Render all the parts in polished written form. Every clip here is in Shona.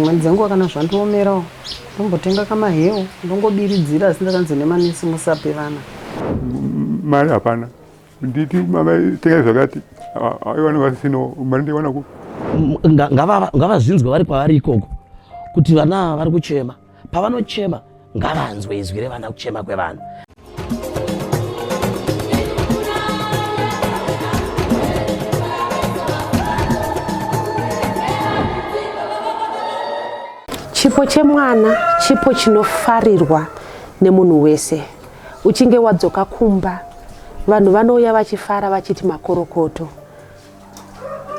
Mwedzi wangu kana zvandoomerawo ndombotenga kamaheu ndongobiridzira asi ndakanzi nemanesi musape vana. Mari hapana. Nditi mama tenga zvakati. Aiwana vasino mari ndiwana ku. Ngavazvinzwe vari kwavari ikoko kuti vana vari kuchema. Pavanochema ngavanzwe izwi revana kuchema kwevana. Chipo chemwana chipo chinofarirwa nemunhu wese. Uchinge wadzoka kumba, vanhu vanouya vachifara vachiti makorokoto.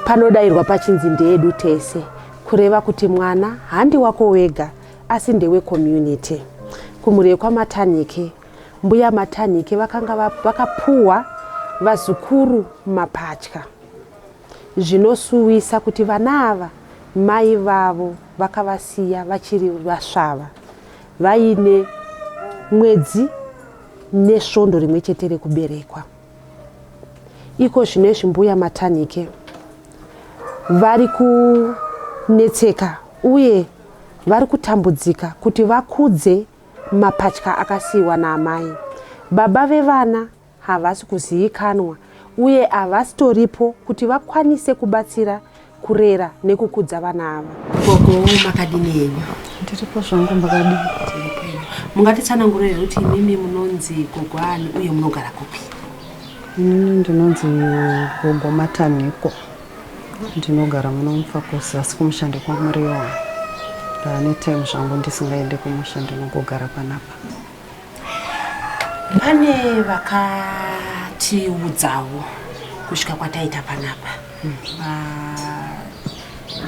Panodairwa pachinzi ndeedu tese, kureva kuti mwana handi wako wega asi ndewe community. Kumureye kwamatanhike, mbuya matanhike vakanga vakapuwa vazukuru mapatya. Zvinosuwisa kuti vana ava mai vavo vakavasiya vachiri vasvava, vaine mwedzi nesvondo rimwe chete rekuberekwa. Iko zvinezvi mbuya matanhike vari kunetseka uye vari kutambudzika kuti vakudze mapatya akasiyiwa naamai. Baba vevana havasi kuzivikanwa uye havasitoripo kuti vakwanise kubatsira kurera nekukudza vana ava. Gogo makadini yenyu? Ndiripo zvangu mbakadini. Mungatitsanangurire kuti imimi munonzi gogo ani uye munogara kupi? Ndinonzi gogo matanhiko. Ndinogara muno mufakosi asi kumushando kwamuriwa. Ndane time zvangu ndisingaende kumushando nongogara panapa. Pane vakatiudzawo kusvika kwataita panapa.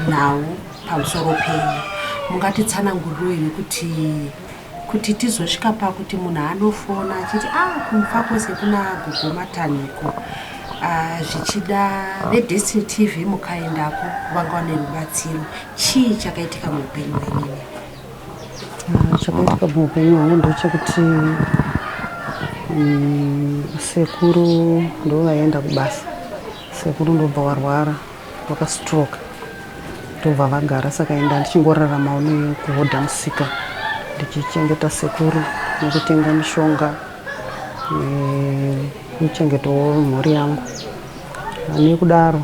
Nawo pamusoro penyu. Mungatitsanangurire kuti tizosvika pakuti munhu anofona achiti kumfa kwese kuna gogo matanhiko. Zvichida veDestiny TV mukaendako vangawane rubatsiro. Chii chakaitika muupenyu hwenyu? Chakaitika muupenyu hwangu ndechekuti sekuru ndo vaenda kubasa. Sekuru ndobva warwara vakastroke. Ndobva vagara saka enda ndichingorarama uno kuhodha musika ndichichengeta sekuru nekutenga mishonga nekuchengetawo mhuri yangu. Nekudaro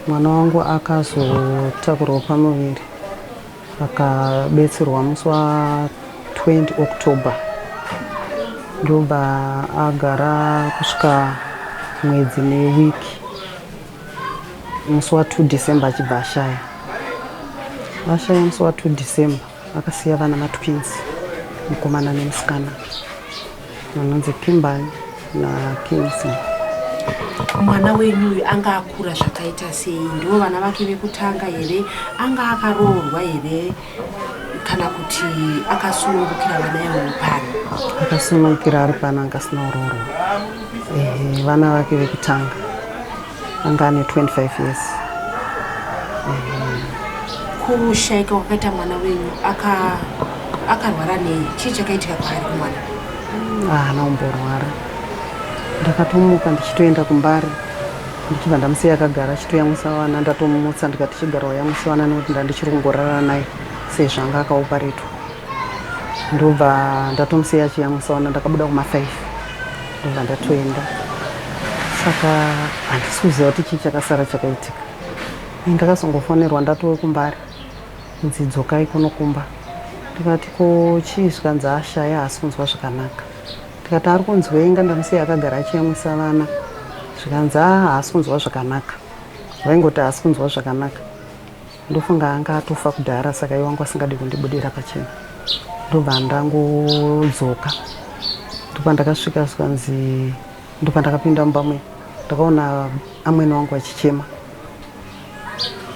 mwana wangu akazotakurwa pamuviri akabetserwa musi wa20 October. Ndobva agara kusvika mwedzi newiki. Musi wa2 December achibva ashaya. Ashaya musi wa2 December akasiya vana matwins, mukomana nemusikana vanonzi Kimberly naKingsley. Mwana wenyu anga akura zvakaita sei? Ndivo vana vake vekutanga here? Anga akaroorwa here kana kuti akasunungukira vana ivo pano? Akasunungukira ari pano, angasina kuroorwa. Vana vake vekutanga anga ane 25 years. Kushayika kwakaita mwana wenyu akarwara nei? Chii chakaitika kwaari kumwana? Haana kumborwara. Ndakatomuka ndichitoenda kumbari ndichibva ndamusiya akagara achitoyamwisa vana. Ndatomumutsa ndikati chigarawo yamwisa vana nekuti ndandichiri kungorara naye sezvo anga akauparetwa. Ndobva ndatomusiya achiyamwisa vana. Ndakabuda kuma5 ndobva ndatoenda. Saka handisi kuziva kuti chii chakasara chakaitika. Ndakazongofonerwa ndatowe kumbari kunzi dzokai kuno kumba. Ndikati ko chii zvikanzi ashaya haasi kunzwa zvakanaka. Ndikati ari kunzwenga ndamusiya akagara achiyamwisa vana. Zvikanzi haasi kunzwa zvakanaka. Vaingoti haasi kunzwa zvakanaka. Ndofunga anga atofa kudhara saka iwangu asingadi kundibudira pachena. Ndobva ndangodzoka. Ndopandakasvika zvikanzi ndopandakapinda mumba mwe. Ndakaona amweni wangu achichema.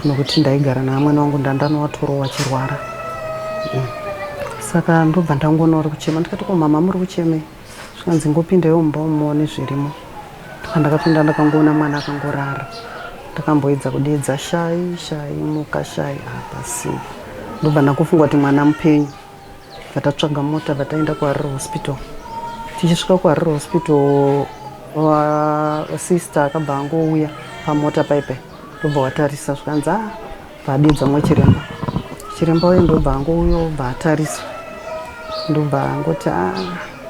Nokuti ndaigara naamweni wangu ndandanovatoro vachirwara. Saka ndobva ndangoona vari kuchema. Ndikati ko mama muri kucheme? Zvikanzi ngopindawo mumba muone zvirimo. Ndakapinda ndakangoona mwana akangorara. Ndakamboedza kudedza shai muka shai basi. Ndobva ndakufunga kuti mwana mupenyu. Vatatsvaga mota vataenda kuHarare Hospital. Tichisvika kuHarare Hospital sister akabva angouya pamota paipai. Ndobva watarisa zvikanzi padedza mwechiremba. chiremba uyu ndobva angouyo bva atarisa ndobva angoti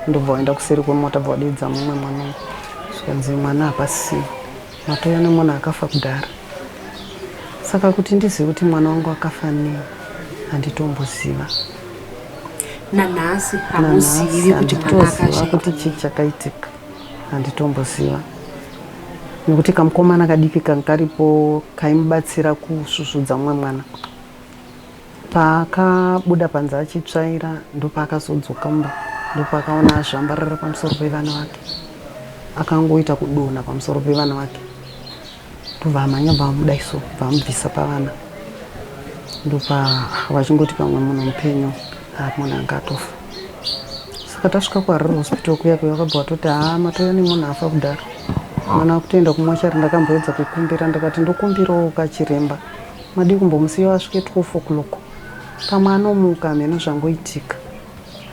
ndobva waenda kuseri kwemota bva wadedza mumwe mwana zvikanzi mwana hapasisina matoya nemunhu akafa kudhara. Saka kuti ndizive kuti mwana wangu akafa nei handitomboziva. Nanhasi hamuzivi kuti mwana akashaikwa kuti chii chakaitika handitomboziva. Nekuti kamukomana kadiki kanga karipo kaimubatsira kusvusvudza mumwe mwana. Paakabuda panze achitsvaira ndopaakazodzoka mumba ndopaakaona azvambarara pamusoro pevana vake. Akangoita kudonha pamusoro pevana vake. Ndobvamhanya bvamudaiso bvamubvisa pavana. Ndopa vachingoti pamwe munhu mupenyu munhu anga atofa. Saka tasvika kuHarare hospital kuya vakabva vatoti matoya nemunhu afa kudhara. Mwana kutoenda kumochari ndakamboedza kukumbira ndakati ndokumbirawo kachiremba. Madi kumbomusiya asvike 12 o'clock. Pamwe anomuka mheno zvangoitika.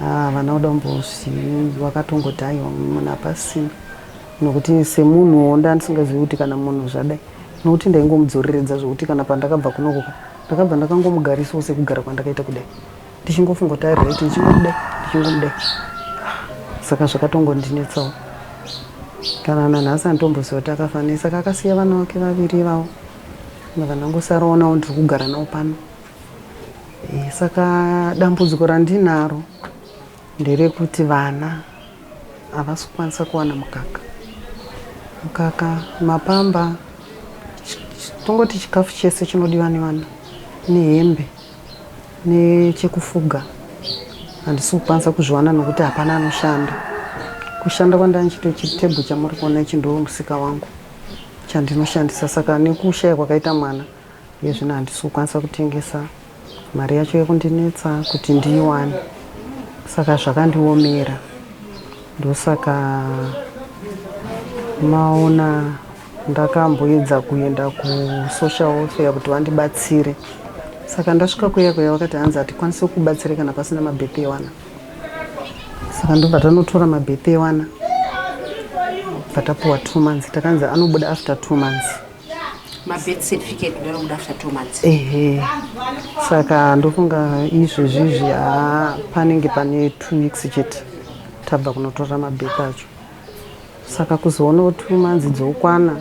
Vana voda kumbozivi vakatongoti haiwa munhu hapasina. Nokuti semunhuwo ndandisingazivi kuti kana munhu zvadai. Nokuti ndaingomudzoreredza zvokuti kana pandakabva kunokoka ndakabva ndakangomugarisawo sekugara kwandakaita kudai. Ndichingofunga kuti right ndichingomudai. Saka zvakatongondinetsawo. Kana nanhasi handitomboziva kuti akafa nei. Saka akasiya vana vake vaviri ivavo. Vanangosarawo nawo ndiri kugara nawo pano. Saka dambudziko randinaro nderekuti vana havasi kukwanisa kuwana mukaka, mapamba, tongoti chikafu chese chinodiwa nevana, nehembe, nechekufuga. Handisi kukwanisa kuzviwana nokuti hapana anoshanda. Kushanda kwandanichito chitebhu chamuri kuona ichi ndo musika wangu chandinoshandisa. Saka nekushaya kwakaita mwana yezvino handisi kukwanisa kutengesa. Mari yacho yekundinetsa kuti ndiiwane. Saka zvakandiomera. Ndosaka maona ndakamboedza kuenda kusocial welfare kuti vandibatsire. Saka ndasvika kuya vakati hanzi hatikwanisi kubatsira kana pasina mabirthday wana. Saka ndobva tanotora mabirthday wana. Patapuwa 2 months. Takanzi anobuda after 2 months. Birth certificate ndinobuda after 2 months. Saka ndofunga izvezvizvi panenge pane 2 weeks chete tabva kunotora mabirthday acho. Saka kuzoonawo 2 months dzokwana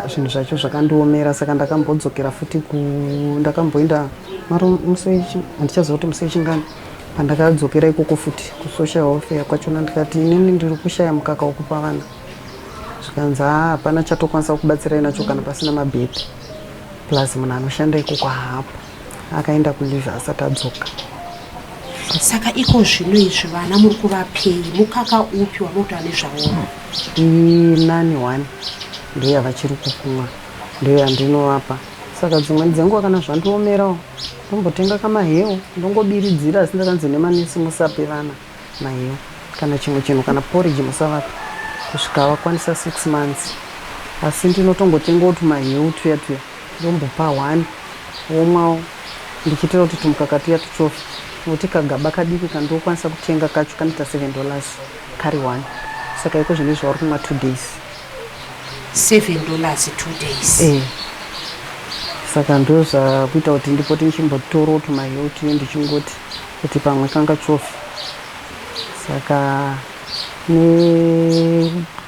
zvinhu zvacho zvakandiomera. Saka ndakambodzokera futi ndakamboenda handichaziva kuti musi wechingani. Pandakadzokera ikoko futi kusocial welfare kwachona ndikati inini ndiri kushaya mukaka wokupa vana. Zvikanzi hapana chatokwanisa kubatsira nacho kana pasina mabirthday. Plus munhu anoshanda ikoko haapo. Akaenda kulive asati adzoka. Saka iko zvino izvi vana muri kuvapei mukaka upi wanoti ane zvawo? Nani 1 ndiyo yavachiri kukumwa, ndiyo yandinovapa. Saka dzimweni dzenguva kana zvandiomerawo ndombotenga kamahewu ndongobiridzira asi ndakanzi nemanesi musape vana mahewu kana chimwe chinhu kana porridge musavape kusvika vakwanisa 6 months. Asi ndinotongotengawo tumahewu tuya ndombopa 1 womwawo ndichitira kuti tumukaka tuya tuchofe. Nokuti kagaba kadiki kandokwanisa kutenga kacho kanoita $7 kari 1. Saka iko zvino zvauri kumwa 2 days. $7 2 days. Saka ndo zvakuita kuti ndipote ndichimbotorawo tumahewu tuye ndichingoti kuti pamwe kanga chofi. Saka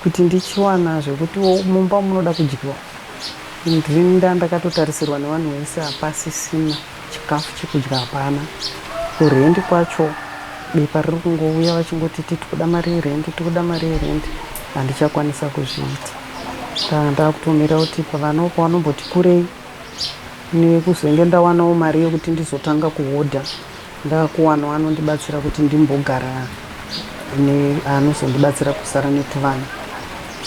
kuti ndichiwana zvekuti mumba munoda kudyiwa. Ndinda ndakatotarisirwa nevanhu vese hapasisina chikafu chekudya hapana. Kurendi kwacho bepa riri kungouya vachingoti tikuda mari yerendi handichakwanisa kuzviita. Ndakutomera kuti pavanawo pavanomboti kurei nekuzenge ndawanawo mari yokuti ndizotanga kuhodha. Ndakuwana vanondibatsira kuti ndimbogara neanozondibatsira kusara netuvana.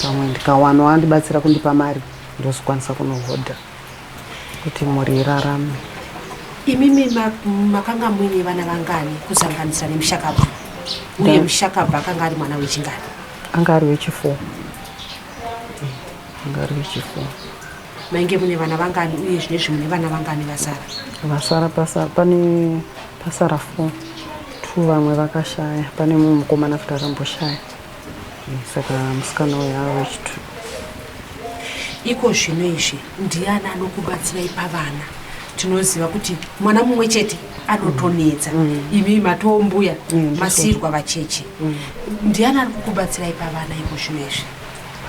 Pamwe ndikawana vandibatsira kundipa mari ndozokwanisa kunohodha kuti mhuri irarame. Imimi makanga muine vana vangani kusanganisa nemushakabva? Uye mushakabva akanga ari mwana wechingani? Anga ari wechi4. Anga ari wechi4. Mainge mune vana vangani uye zvinezvi mune vana vangani vasara? Vasara pane pasara 4. 2 vamwe vakashaya. Pane mumwe mukomana futi akamboshaya. Saka musikana uyu ava wechi2. Iko zvino izvi ndiani anokubatsirai pavana? tinoziva kuti mwana mumwe chete anotonedza imi matombuya masirwa vacheche ndiani ari kukubatsirai pavana iko zvinezvi?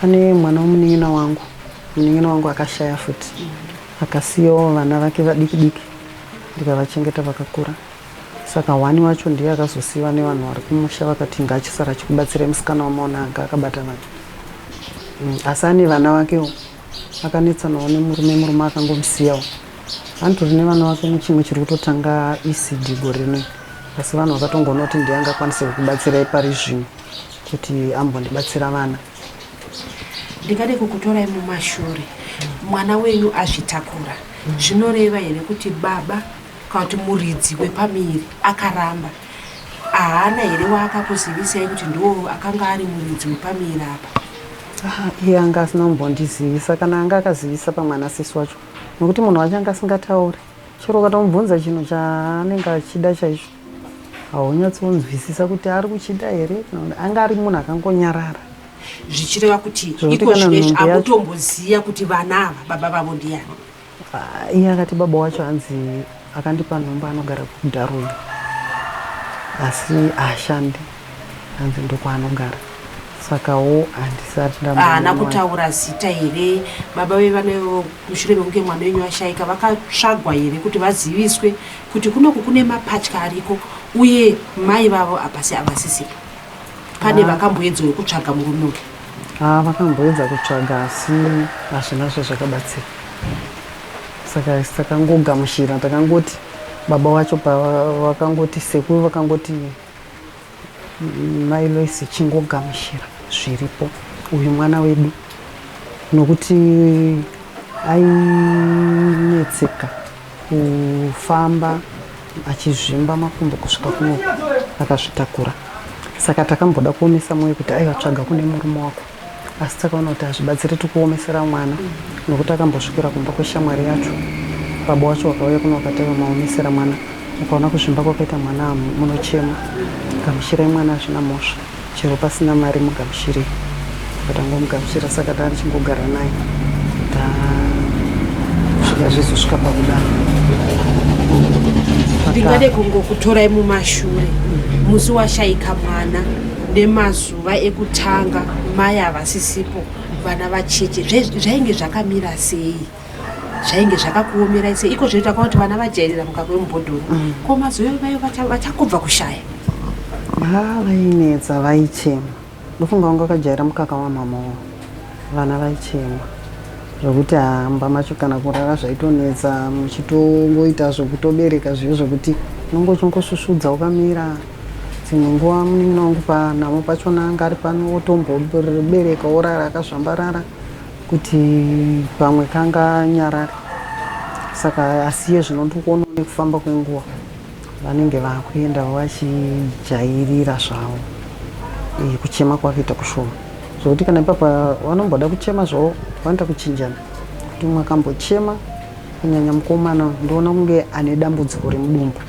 Pane mwana womunin'ina wangu akashaya futi akasiyawo vana vake vadiki ndikavachengeta vakakura. Saka wani wacho ndiye akazosiyiwa nevanhu vari kumusha vakati ngachisara chikubatsirai musikana wamaona anga akabata vanhu. Asi ane vana vakewo akanetsanawo nemurume akangomusiyawo. Antori nevana vake nechimwe chiri kutotanga ECD gore rino. Asi vanhu vakatongoona kuti ndiye angakwanisa kukubatsirai pari zvino kuti ambondibatsira vana. Ndingade kukutorai mumashure. Mwana wenyu azvitakura. Zvinoreva here kuti baba kana kuti muridzi wepamiri akaramba haana here waakakuzivisai kuti ndiwo akanga ari muridzi wepamiri apa? Iye anga asina kumbondizivisa kana anga akazivisa pamwana sisi wacho nokuti munhu wacho anga asingatauri. Chero ukatomubvunza chinhu chaanenge achida chaicho haunyatsonzwisisa kuti ari kuchida here. Anga ari munhu akangonyarara. Zvichireva kuti iko zvinezvi hamutomboziya kuti vana ava baba vavo ndiani? Iye akati baba wacho anzi akandipa nhomba anogara kudharumu asi haashandi anzi ndokwaanogara. Sakawo handisati haana kutaura zita here? Baba vevanayo mushure mekunge mwana wenyu ashayika vakatsvagwa here kuti vaziviswe kuti kunoku kune mapatya ariko uye mai vavo hapasi havasisipo? Pane vakamboedzawo kutsvaga murume uyu? Vakamboedza kutsvaga asi hazvinazvo zvakabatsira. Saka takangogamuchira takangoti baba wacho pavakangoti sekuru vakangoti mai Loisi chingogamuchira zviripo uyu mwana wedu nokuti ainetseka kufamba achizvimba makumbo kusvika kuno akazvitakura. Saka takamboda kuomesa mwoyo kuti aiwa tsvaga kune murume wako asi takaona kuti hazvibatsiri tikuomesera mwana nokuti akambosvikira kumba kweshamwari yacho. Baba wacho wakauya kuno wakati maomesera mwana ukaona kuzvimba kwakaita mwana munochema gamuchirai mwana hazvina mhosva chero pasina mari mugamuchirei. Takangomugamuchira saka tarichingogara naye tasvika zvizosvika pakudaro. Ndingade kungokutorai mumashure musi washayika mwana nemazuva ekutanga mai havasisipo vana vacheche zvainge zvakamira sei? Zvainge zvakakuomerai sei? Iko zvoita kuti vana vajairira mukaka wemubhodhoro ko mazuva vayo vachakubva kushaya? Vainetsa vaichema. Ndofunga wanga akajaira mukaka wamamao. Vana vaichema zvokuti hamba macho kana kurara zvaitonetsa muchitongoita zvokutobereka zviyo zvokuti unongochingosvusvudza ukamira. Dzimwe nguva munin'ina wangu panhamo pachona anga ari pano otombobereka orara akazvambarara kuti pamwe kanga nyarare. Saka asiye zvino ndikuona nekufamba kwenguva vanenge vakuenda vachijairira zvavo kuchema kwakaita kushoma zvokuti kana ipapa vanomboda kuchema zvavo vanoita kuchinjana kuti umwe akambochema kunyanya mukomana ndoona kunge ane dambudziko remudumbu.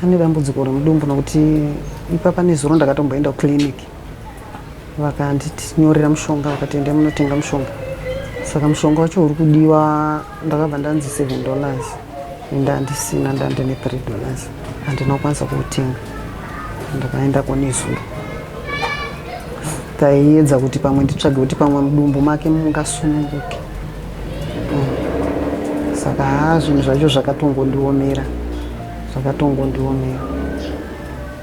Ane dambudziko remudumbu nokuti ipapa nezuro ndakatomboenda kukiriniki vakanditinyorera mushonga vakati ende munotenga mushonga. Saka mushonga wacho uri kudiwa ndakabva ndanzi $7 ende handisina ndandine $3 handina kukwanisa kuutenga. Ndakaendako nezuro taiedza kuti pamwe nditsvage kuti pamwe mudumbu make mungasununguke. Saka zvinhu zvacho zvakatongondiomera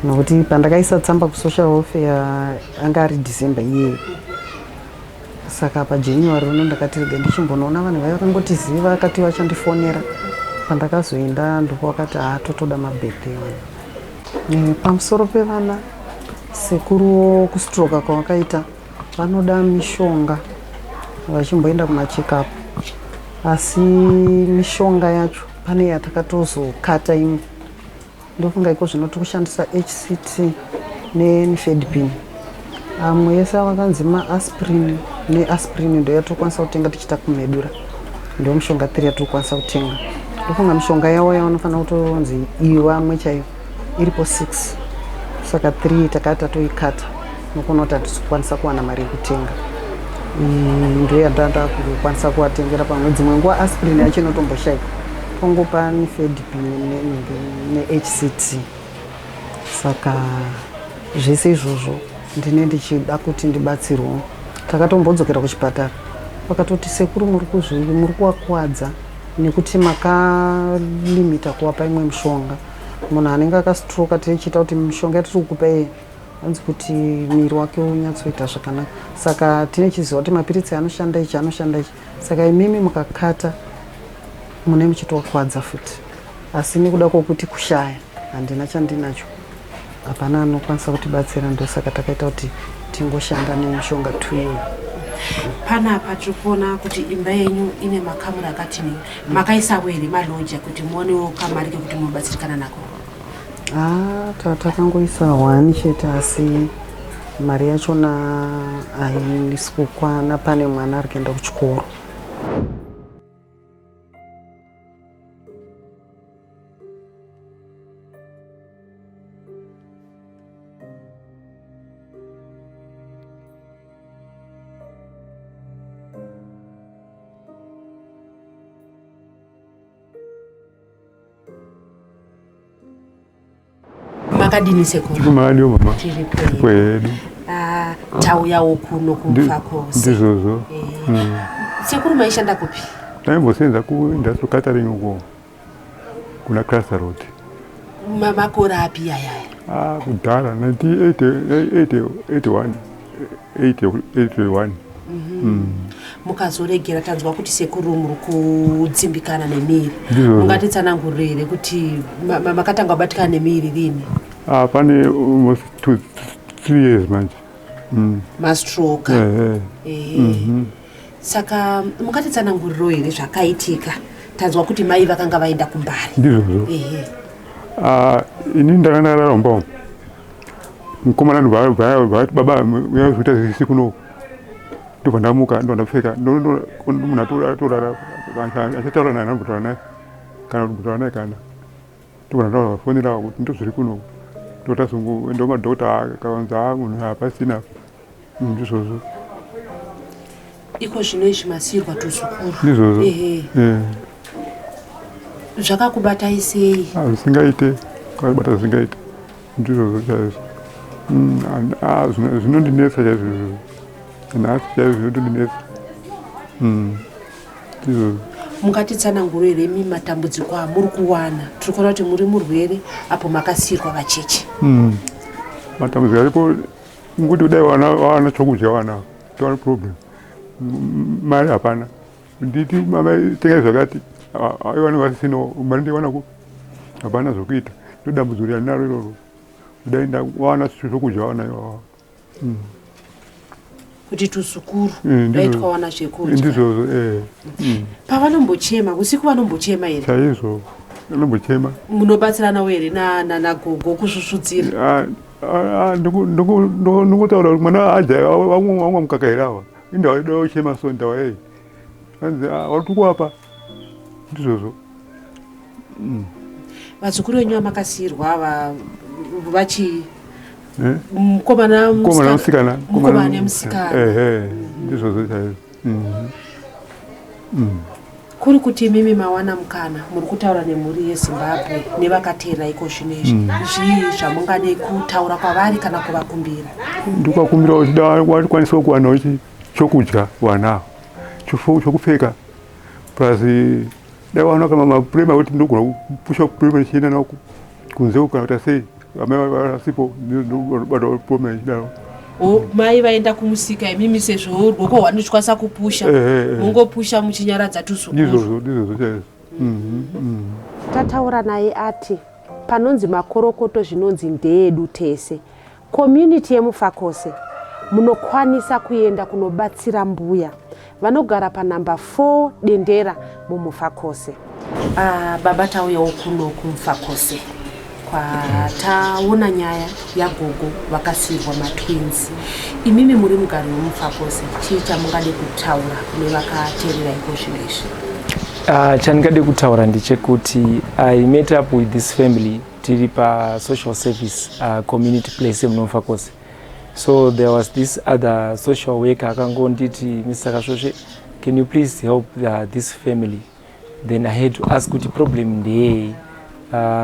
nokuti pandakaisa tsamba kusocial welfare anga ari December iyeyo. Saka paJanuary uno ndakati rega ndichimbonoona vanhu vaya vakangotiziva vakati vachandifonera. Pandakazoenda ndoko vakati totoda mabirthday vana. Pamusoro pevana sekuru kustroka kwavakaita vanoda mishonga vachimboenda kumachekapu asi mishonga yacho pane yatakatozokata imwe. Ndofunga iko zvino tikushandisa HCT nenifedipin. Amwe yese vakanzi maaspirini neaspirini ndo yatokwanisa kutenga tichita kumedura. Ndio mishonga 3 yatokwanisa kutenga. Ndofunga mishonga yawo yavanofanira kutonzi iwa amwe chaiyo iripo 6. Saka 3 takati toikata nokuona kuti hatikwanisa kuwana mari yekutenga. Ndio yadhanda kukwanisa kuvatengera pamwe. Dzimwe nguva aspirini yacho inotomboshaika vakangopa nefedp nehct. Saka zvese izvozvo ndine ndichida kuti ndibatsirwa. Takatombodzokera kuchipatara vakatoti sekuru muri kuvakuwadza nekuti makalimita kuvapa imwe mishonga. Munhu anenge akastroka tichiita kuti mishonga yatiri kukupa iye anzi kuti miri wake unyatsoita zvakanaka. Saka tine chiziva kuti mapiritsi anoshanda ichi anoshanda ichi. Saka imimi mukakata mune muchitokuwadza futi. Asi nekuda kwokuti kushaya handina chandinacho, hapana anokwanisa kutibatsira. Ndosaka takaita kuti tingoshanda nemishonga tuyeyo. Panapa tikuona kuti imba yenyu ine makamuri akati makaisawo here maloja kuti muonewo kamari kekuti munobatsirikana nako? Takangoisa 1 chete, asi mari yachona haisi kukwana. Pane mwana ari kuenda kuchikoro. Makadini sekuru? Tikumaliyo mama. Kwedu. Tauyawo kuno kumfakose. Ndizozo. Sekuru maishanda kupi? Taimbosenza kuindustry catering uko. Kuna Krasa Road. Makore api yaya? Kudhara 1981. Mukazoregera tanzwa kuti sekuru muri kudzimbikana nemiri. Mungatitsanangurire kuti makatanga kubatikana nemiri lini? Pane almost 3 years manje. Mastroke. Saka mukatitsananguriro here zvakaitika. Tanzwa kuti mai vakanga vaenda kumbari. Ndizozo. Ini ndakanararamba. Mukomana baba uyazoita zvisi kuno. Ndobva ndamuka ndondapfeka munhu atorara achataura naye ndobva naye kana kutaura naye kana ndobva ndafonera kuti ndozviri kuno ndotazongoenda kumadhokota akavanza munhu apa asina ndizvozvo. Iko zvino izvi masirwa tuzukuru ndizvozvo. Zvakakubatai sei? Zvisingaite kwabata zvisingaite ndizvozvo chaizvo. Zvinondinetsa chaizvo. Mukatitsanangurire matambudziko amuri kuwana. Tiri kuona kuti muri murwere apo makasirwa vacheche. Matambudziko aripo ngokuti kudai wana chokudya wana tone problem. Mari hapana. Nditi mama tenga zvakati aiwana vasino mari ndiwana hapana zvokuita. Ndodambudziko rinaro iroro. Kudai ndawana chokudya wana iwawa. Kuti tusukuru daitwawana zvekudya. Ndizvozvo. Pavanombochema usiku vanombochema here? Chaizvo vanombochema. Munobatsiranawo here nagogo kusvusvudzira? Ndingotaura kuti mwana aja wamwa mukaka here awa indaida uchema so ndawa ei anzi vari kukuapa ndizvozvo. Vadzukuru venyu vamakasirwa ava vachi mukomana musikana ndizvozvo chaizvo. Kuri kuti mimi mawana mukana muri kutaura nemhuri yeZimbabwe nevakateera iko zvino izvi zvii zvamungade kutaura kwavari kana kuvakumbira? Ndikuvakumbira kuti wakwanisawo kuwanawo chokudya wanavo chokupfeka plus dai waona kama mapurema kuti ndogona kupusha purema ichienda nawo kunze kana kuti sei amai vasipo ndobata purema ichidaro. Mai vaenda kumusika imimi sezvo rwoko rwanochwasa kupusha mungopusha muchinyaradza tusukuru. Ndizvozvo chaizvo. Tataura naye ati panonzi makorokoto zvinonzi ndeedu tese. Community yemufakose munokwanisa kuenda kunobatsira Mbuya vanogara panamba 4 Dendera mumufakose. Baba tauyawo kuno kumufakose kwataona nyaya yagogo vakasirwa matwins. Imimi muri mugari wemufakose chii chamungade kutaura kune vakateerera iko zvino izvi? Chandingade kutaura ndechekuti I met up with this family tiri social service community place yemufakose. So there was this other social worker akangonditi Mr. Kashoshe, can you please help this family then I had to ask kuti problem ndeyei.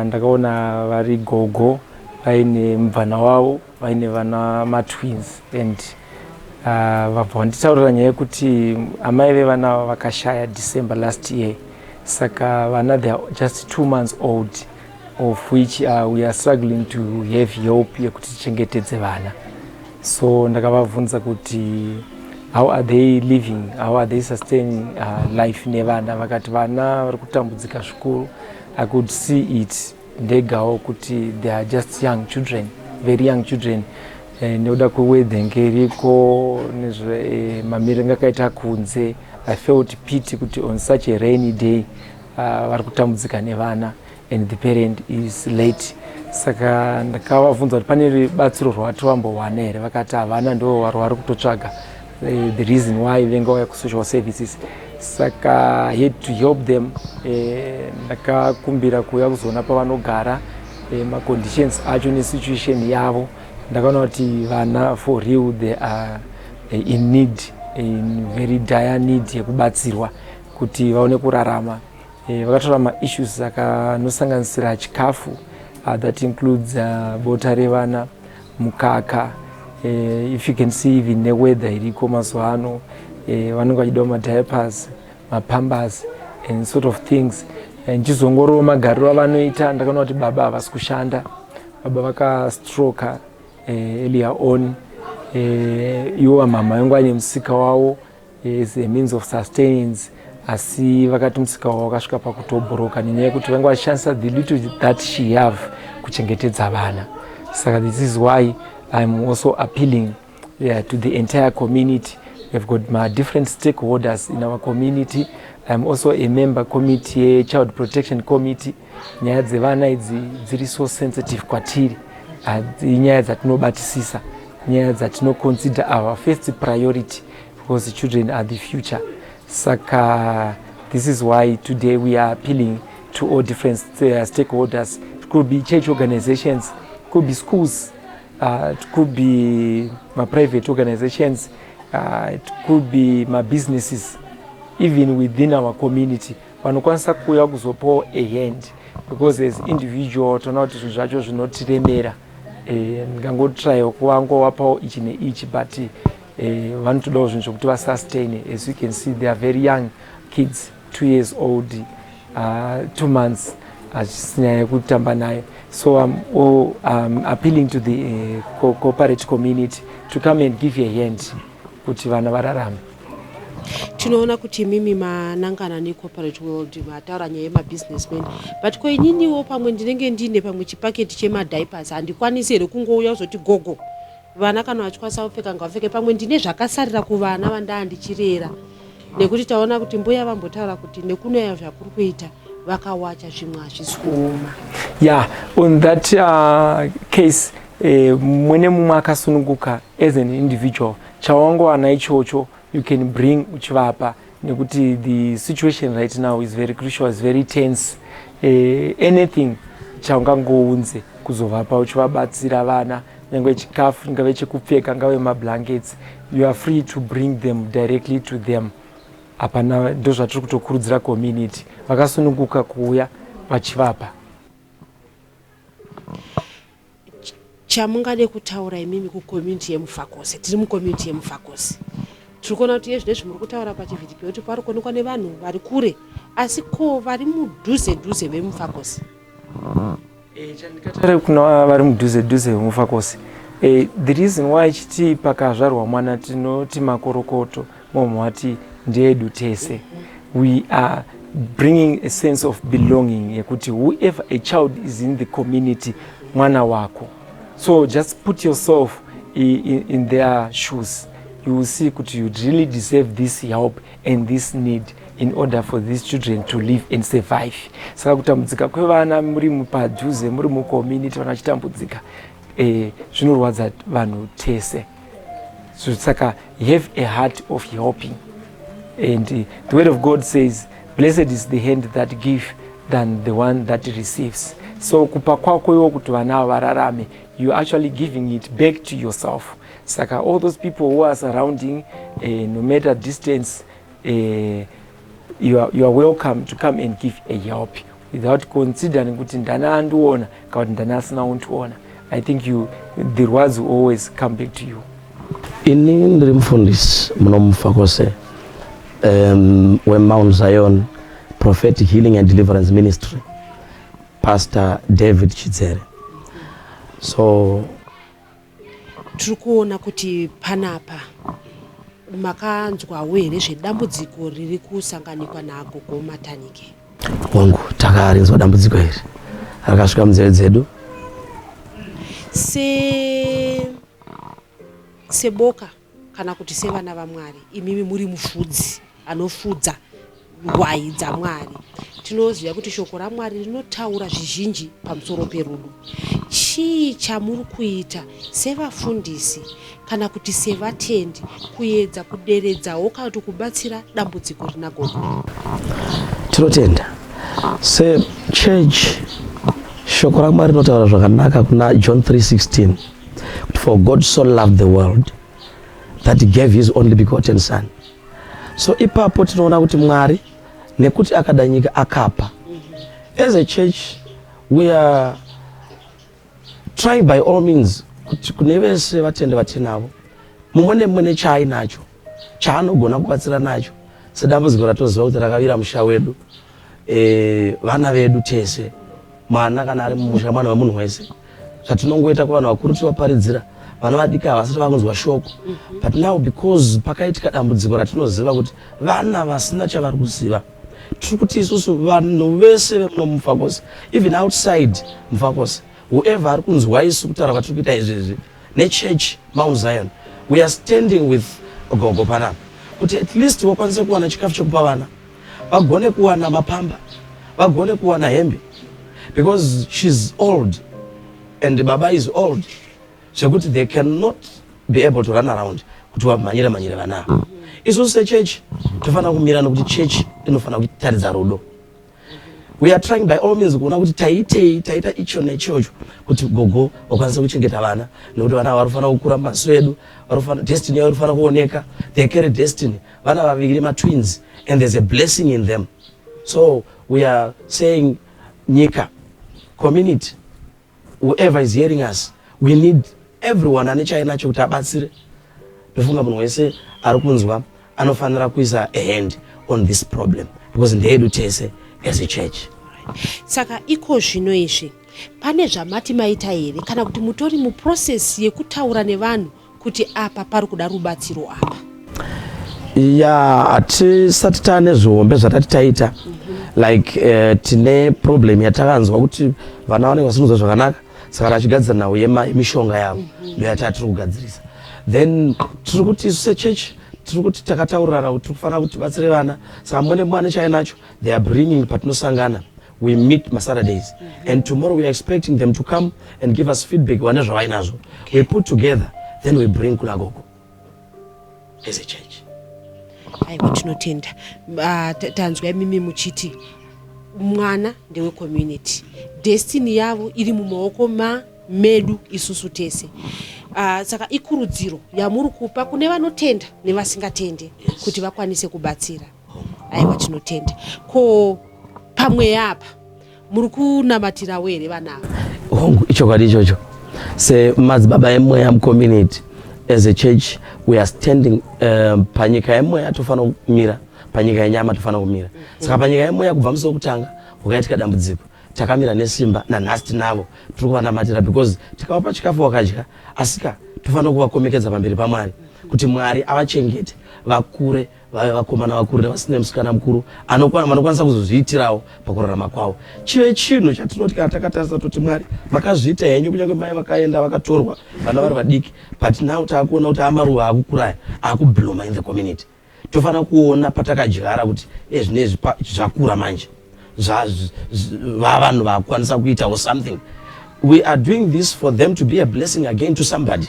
Ndakaona vari gogo vaine mubvana wavo vaine vana matwins and vabva vanditaurira nyaya yekuti amai vevana vakashaya December last year, saka vana they are just 2 months old, of which we are struggling to have help yekuti tichengetedze vana. So ndakavabvunza kuti how are they living, how are they sustaining life nevana. Vakati vana vari kutambudzika zvikuru. I could see it ndegawo kuti they are just young children, very young children. Nekuda kweweather ngeriko nezve mamiriro akaita kunze, I felt pity kuti on such a rainy day vari kutambudzika nevana and the parent is late. Saka ndakavabvunza kuti pane rubatsiro rwavambowana here. Vakati havana, ndo vari kutotsvaga the reason why venga vauya kusocial services. Saka I had to help them. Ndakakumbira kuuya kuzoona pavanogara, conditions acho nesituation yavo. Ndakaona kuti vana for real they are in need, in very dire need yekubatsirwa kuti vaone kurarama. Vakatora issues akanosanganisira chikafu, that includes bota revana, mukaka. If you can see even neweather iriko mazuva ano, vanenge vachida madiapers, mapambers and sort of things. Ndichizongorowo magariro avanoita, ndakaona kuti baba havasi kushanda. Baba vakastroka earlier on. Iwo mama vangu vaine musika wavo as a means of sustenance, asi vakati musika wavo vakasvika pakutobhoroka nenyaya yekuti vangu vachishandisa the little that she have kuchengetedza vana. Saka this is why I'm also appealing to the entire community. We've got my different stakeholders in our community. I'm also a member committee, Child Protection Committee. Nyaya dzevana idzi dziri so sensitive kwatiri. Nyaya dzatinobatisisa, nyaya dzatinoconsider our first priority because the children are the future. Saka this is why today we are appealing to all different stakeholders. It could be church organizations, it could be schools, it could be my private organizations, it could be my businesses, even within our community. Vanokwanisa kuuya kuzopawo a hand because as individual toona kuti zvinhu zvacho zvinotiremera. Ndingangotry kuvangovapawo each neach, but vanotodawo zvinhu zvokuti vasustain. As you can see, they are very young kids, 2 years old, 2 months, nyaya yekutamba nayo. So I'm appealing to the corporate community to come and give a hand kuti vana vararame. Tinoona kuti mimi manangana necorporate world mataura nyaya yemabusinessmen, but koininiwo pamwe ndinenge ndine pamwe chipaketi chemadiapers handikwanisi here kungouya kuzoti gogo vana kana vachikwanisa kupfeka ngavapfeke. Pamwe ndine zvakasarira kuvana vandaa ndichirera, nekuti taona kuti Mbuya vambotaura kuti nekunoya zvakuri kuita vakawacha zvimwe hazvisi kuoma. Yeah, on that case, mwene mumwe akasununguka as an individual, chawangowana ichocho you can bring uchivapa, nekuti the situation right now is very crucial, is very tense. Anything chaungangounze kuzovapa uchivabatsira vana, nyangwe chikafu, ngave chekupfeka, ngave mablankets, you are free to bring them directly to them. Apana ndo zvatiri kutokurudzira community vakasununguka kuuya vachivapa. Chamungade kutaura imimi kucommunity yemuFakosi, tiri mucommunity yemuFakosi. Tirikuona kuti yezvinezvi muri kutaura pachivhiti pekuti pari kuonekwa nevanhu vari kure, asi ko vari mudhuze vemuFakosi. Chandikataura kuna vari mudhuze vemuFakosi, the reason why chiti pakazvarwa mwana tinoti makorokoto momwati ndeedu tese. We are bringing a sense of belonging yekuti whoever a child is in the community mwana wako. So just put yourself in their shoes. You will see that you really deserve this help and this need in order for these children to live and survive. Saka kutambudzika kwevana muri mupadhuze, muri mucommunity vana chitambudzika, zvinorwadza vanhu tese. So saka have a heart of helping. And the word of God says, blessed is the hand that gives than the one that receives. So kupa kwako iwo kuti vana vararame, you are actually giving it back to yourself. Saka all those people who are surrounding, no matter distance, you are welcome to come and give a help without considering kuti ndana andiona kana kuti ndana asina undiona. I think the words will always come back to you. Ini ndiri mufundisi munomufa kose weMount Zion Prophetic Healing and Deliverance Ministry, Pastor David Chidzere. So tiri kuona kuti panapa makanzwawo here zvedambudziko riri kusanganikwa nagogo Matanike. wangu takarinzwa dambudziko iri rakasvika munzeve dzedu seboka kana kuti sevana vaMwari. Imimi muri mufudzi anofudza ngwai dzaMwari. Tinoziva kuti shoko raMwari rinotaura zvizhinji pamusoro perudo. Chii chamuri kuita sevafundisi kana kuti sevatendi kuedza kuderedzawo kana kuti kubatsira dambudziko rinagogo? tinotenda sechurch shoko raMwari rinotaura zvakanaka kuna John 3:16 kuti for God so loved the world that he gave his only begotten son. So ipapo tinoona kuti Mwari nekuti akada nyika akapa. As a church we are trying by all means kuti kune vese vatende vatinavo mumwe nemumwe nechainacho chaanogona kubatsira nacho sedambudziko ratoziva kuti rakavira musha wedu, vana vedu tese, mwana kana ari mumusha mwana wemunhu wese. Zvatinongoita kuvanhu vakuru tivaparidzira vana vadiki havasati vakunzwa shoko. But now because pakaitika dambudziko ratinoziva kuti vana vasina chavari kuziva, tiri kuti isusu vanhu vese vemunomufakose, even outside mufakose, whoever ari kunzwa isu kutaura kwatiri kuita izvezvi nechurch Mount Zion, we are standing with gogo panapa kuti at least vakwanise kuwana chikafu chokupa vana, vagone kuwana mapamba, vagone kuwana hembe, because she's old and baba is old, zvekuti they cannot be able to run around kuti vamhanyire vana. Isusu sechurch tofanira kumira nokuti church inofanira kutaridza rudo. We are trying by all means kuona kuti taita icho nechocho kuti gogo vakwanise kuchengeta vana, nekuti vana varikufanira kukura mumaso edu, destiny yavo irifanira kuoneka. They carry destiny. Vana vaviri ma-twins and there's a blessing in them. So we are saying nyika, community, whoever is hearing us, we need everyone ane chainacho kuti abatsire. Ndofunga munhu wese ari kunzwa anofanira kuisa a hand on this problem because ndeedu tese as a church. Saka iko zvino izvi pane zvamati maita here kana kuti mutori muprocess yekutaura nevanhu kuti apa pari kuda rubatsiro apa? Ya hatisati taane zviombe zvatati taita like tine problem yatakanzwa kuti vana vanenge vasinkunzwa zvakanaka, saka tachigadzira nawo yemishonga yavo ndoyatiri kugadzirisa. Then tiri kuti isu sechurch tiri kuti takataurirana kuti tikufanira kuti tibatsire vana, saka mumwe nemumwe ane chainacho they are bringing patinosangana. We meet Saturdays and tomorrow we are expecting them to come and give us feedback wane zvavainazvo. We put together then we bring kuna gogo as a church. Aiwa tinotenda. Tanzwa mimi muchiti mwana ndewe community, destiny yavo iri mumaoko medu isusu tese. Saka ikurudziro yamuri kupa kune vanotenda nevasingatende kuti vakwanise kubatsira. Aiwa tinotenda. Ko pamwe yapa muri kunamatirawo here vana? Hongu ichokwadi ichocho. Se madzibaba emweya mucommunity as a church we are standing panyika yemweya tofanira kumira, panyika yenyama tofanira kumira. Saka panyika yemweya kubva musi wekutanga ukaitika dambudziko takamira nesimba nanhasi tinavo tiri kuvanamatira because tikavapa chikafu vakadya, asika tofanira kuvakomekedza pamberi paMwari kuti Mwari avachengete vakure, vave vakomana vakuru nevasina musikana mukuru vanokwanisa kuzozviitirawo pakurarama kwavo. Chive chinhu chatinoti kana takatarisa kuti Mwari makazviita henyu kunyange mai vakaenda vakatorwa vana vari vadiki, but now taakuona kuti amaruva akukuraya akubloma in the community. Tofanira kuona patakadyara kuti zvinezvi zvakura manje vavanhu vakwanisa kuitawo something. We are doing this for them to be a blessing again to somebody.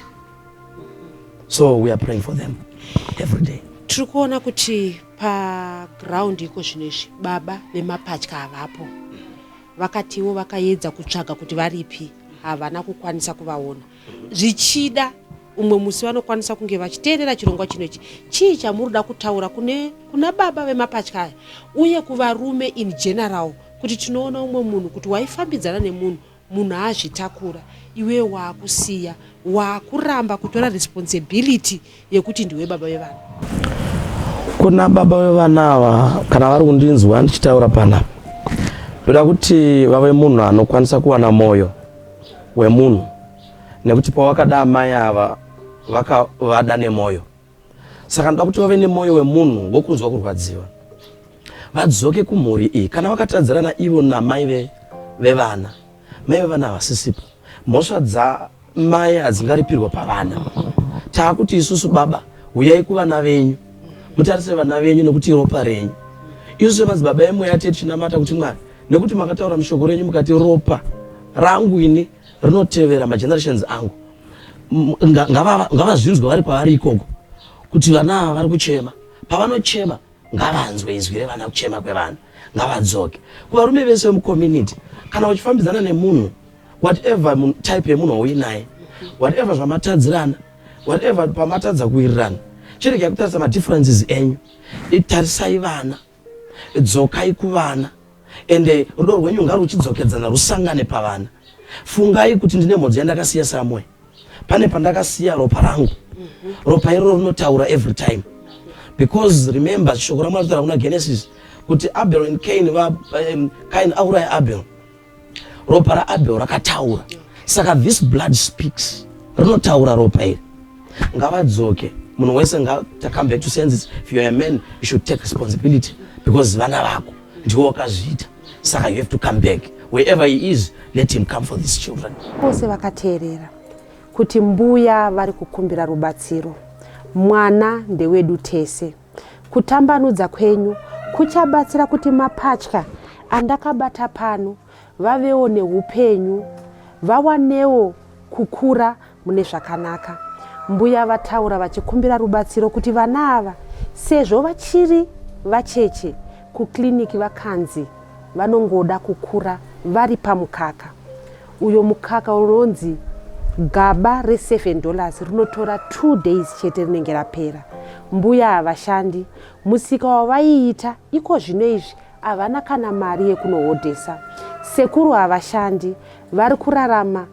So we are praying for them every day. Tiri kuona kuti paground iko zvinezvi baba vemapatya havapo, vakatiwo vakaedza kutsvaga kuti varipi havana kukwanisa kuvaona. Zvichida umwe musi vanokwanisa kunge vachiteerera chirongwa chinoichi chii chamurida kutaura kuna baba vemapatya aya uye kuvarume in general, kuti tinoona umwe munhu kuti waifambidzana nemunhu azvitakura, iwe waakusiya, waakuramba kutora responsibility yekuti ndiwe baba vevana. Kuna baba vevana ava kana vari kundinzwa ndichitaura panapa, ndoda kuti vave munhu anokwanisa kuwana moyo wemunhu, nekuti pawakada amai ava vakavada nemoyo. Saka ndoda kuti vave nemoyo wemunhu wokunzwa kurwadziwa, vadzoke kumhuri iyi. Kana vakatadzirana ivo namai vevana, mai vevana havasisipo, mhosva dzamai hadzingaripirwa pavana. Taakuti isusu baba, uyai kuvana venyu, mutarise vana venyu nekuti ropa renyu. Isusu madzibaba emweya tichinamata kuti Mwari, nekuti makataura mushoko renyu mukati ropa rangu ini rinotevera magenerations angu, ngavazvinzwa vari pavari ikoko kuti vana ava vari kuchema. Pavanochema ngavanzwe izwi revana kuchema kwevana, ngavadzoke. Kuvarume vese vemucommunity, kana uchifambidzana nemunhu whatever type yemunhu wauinaye, whatever zvamatadzirana, whatever pamatadza kuwirirana, chirege kutarisa madifferences enyu, tarisai vana, dzokai kuvana, ende rudo rwenyu ngaruchidzokedzana rusangane pavana. Fungai kuti ndine mhodzi yandakasiya samwe, pane pandakasiya ropa rangu. Ropa iroro rinotaura every time, because remember shoko raMwari kuna Genesis kuti Abel and Cain Cain auraya Abel, ropa raAbel rakataura. Saka this blood speaks, rinotaura ropa iri. Ngavadzoke, munhu wese come back to senses. If you are a man, you should take responsibility, because vana vako ndiwo wakazviita. Saka you have to come back. Wherever he is, let him come for these children. Vose vakateerera kuti Mbuya vari kukumbira rubatsiro. Mwana ndewedu tese. Kutambanudza kwenyu kuchabatsira kuti mapatya andakabata pano vavewo neupenyu, vawanewo kukura mune zvakanaka. Mbuya vataura vachikumbira rubatsiro kuti vana ava sezvo vachiri vacheche, kukliniki vakanzi vanongoda kukura vari pamukaka. Uyo mukaka unonzi gaba $7 rinotora 2 days chete rinenge rapera. Mbuya havashandi, musika wavaiita iko zvino izvi havana kana mari yekunohodhesa. Sekuru havashandi, vari kurarama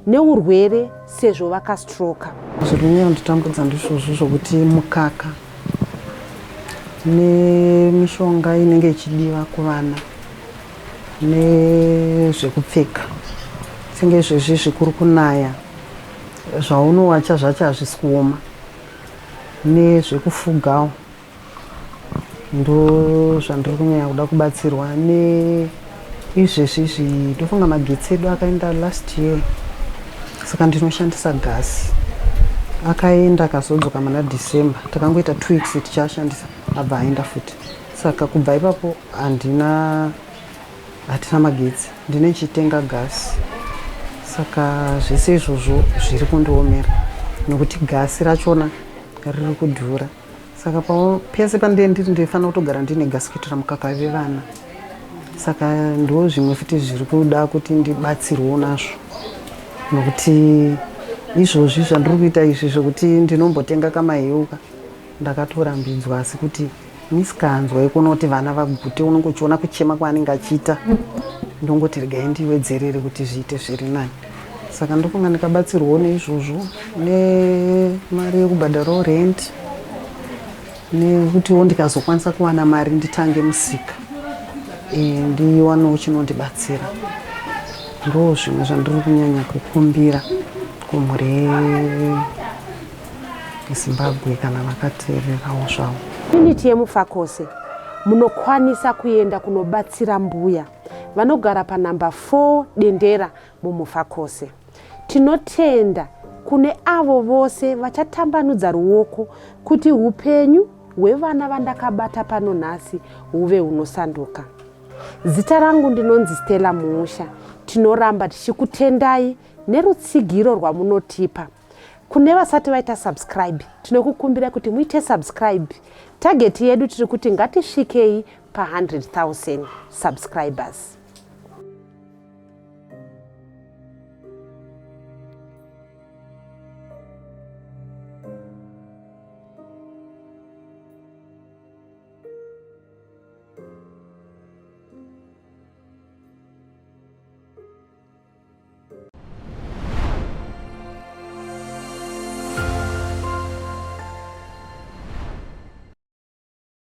neurwere sezvo vakastroka. Zvirinyaya kunditambudza ndizvozvo zvokuti mukaka nemishonga inenge ichidiwa kuvana nezvekupfeka, senge izvezvi zvikuru kunaya, zvaunowacha zvacho hazvisi kuoma, nezvekufugawo ndo zvandiri kunyanya kuda kubatsirwa neizvezvi. Ndofunga magetsi edu akaenda last year, saka ndinoshandisa gasi. Akaenda akazodzoka mana December, takangoita 2 weeks tichashandisa, abva aenda futi. Saka kubva ipapo hatina magetsi, ndinechitenga gasi. Saka zvese izvozvo zviri kundiomera nekuti gasi rachona riri kudhura. Saka pese pandendiri ndinofanira kutogara ndine gasi kuitira mukaka vevana. Saka ndo zvimwe futi zviri kuda kuti ndibatsirwewo nazvo, nokuti izvozvi zvandiri kuita izvi zvokuti ndinombotenga kamaheuka ndakatorambidzwa, asi kuti misikanzwa ikuona kuti vana vagute, unongochiona kuchema kwaanenge achiita, ndongoti regai ndiwedzerere kuti zviite zviri nani. Saka ndofunga ndikabatsirwawo neizvozvo, nemari yekubhadharawo rent, nekutiwo ndikazokwanisa kuwana mari nditange musika ndiwanewo chinondibatsira. Ndo zvimwe zvandiri kunyanya kukumbira kumhuri yeZimbabwe kana vakateererawo zvavo. Uniti yemufakose munokwanisa kuenda kunobatsira Mbuya vanogara panamba 4 Dendera mumufakose. Tinotenda kune avo vose vachatambanudza ruoko kuti upenyu hwevana vandakabata pano nhasi huve hunosanduka. Zita rangu ndinonzi Stella Musha. Tinoramba tichikutendai nerutsigiro rwamunotipa. Kune vasati vaita subscribe, tinokukumbira kuti muite subscribe. Target yedu tiri kuti ngatisvikei pa 100,000 subscribers.